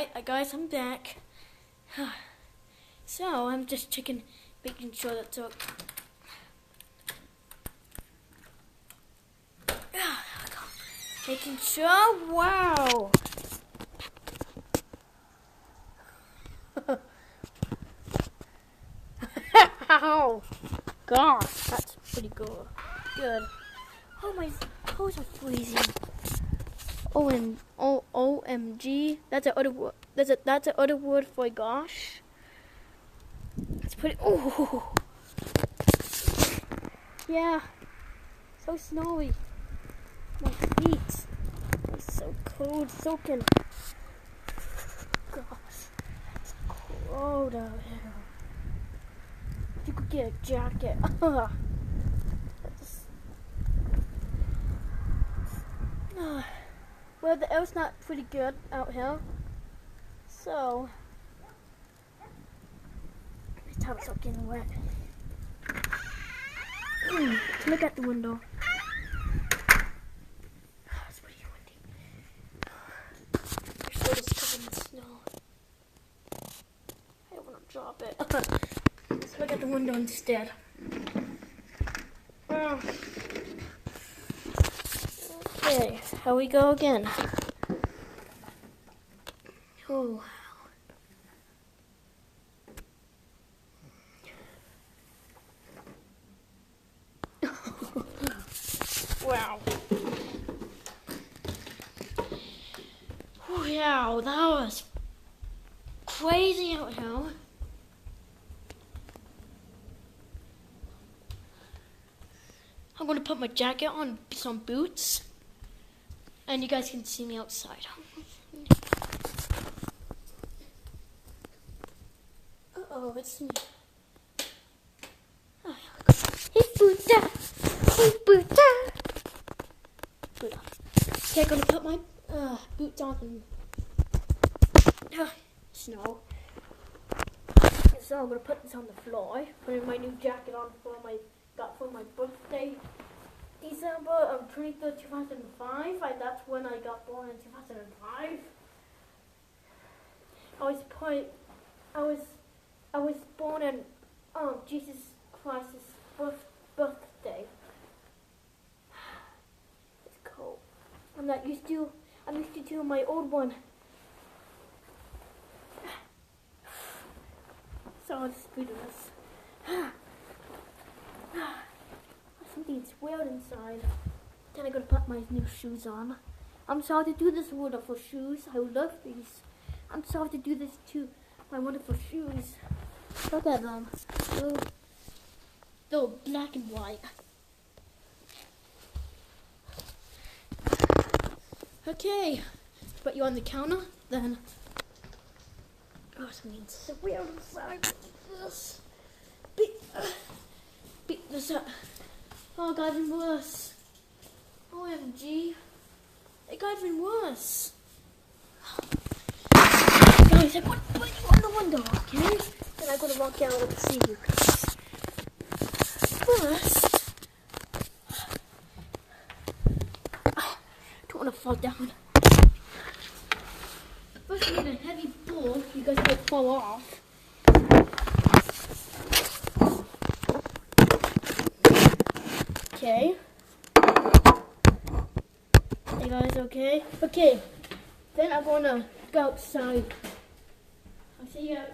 Alright, guys, I'm back. So, I'm just making sure that's all. Making sure, wow. Ow. Gosh, that's pretty good. Good. Oh, my toes are freezing. OMG. That's another word. That's another word for gosh. That's pretty. Oh. Yeah. So snowy. My feet are so cold, soaking. Gosh, it's cold out here. If you could get a jacket. Well, the air's not pretty good out here. So, this time it's not getting wet. Look at the window. It's pretty windy. Your soda's covered in snow. I don't want to drop it. Let's look at the window instead. Okay, here we go again. Oh, wow. Wow, that was crazy out here. I'm going to put my jacket on, some boots, and you guys can see me outside. Uh-oh, it's me. Oh, hey, Buddha! Hey, Buddha! Buddha. Okay, I'm going to put my boots on and snow. So I'm going to put this on the floor, putting my new jacket on for my birthday, December 23rd, 2005. That's when I got born in 2005. I was born on Jesus Christ's birthday. It's cold. I'm used to doing my old one. So I'll just do this. Something's weird inside. Then I'm gonna put my new shoes on. I'm sorry to do this wonderful shoes. I love these. I'm sorry to do this to my wonderful shoes. Look at them. They're black and white. Okay. Put you on the counter, then. Oh, something's so weird inside. This. Beat this up. Oh, it got even worse. OMG. It got even worse. Guys, I put you on the window, okay? Then I'm gonna walk out and see you guys. First, don't wanna fall down. First, we need a heavy ball. You guys might fall off. Okay. You guys okay? Okay. Then I'm gonna go outside. I'll see you out.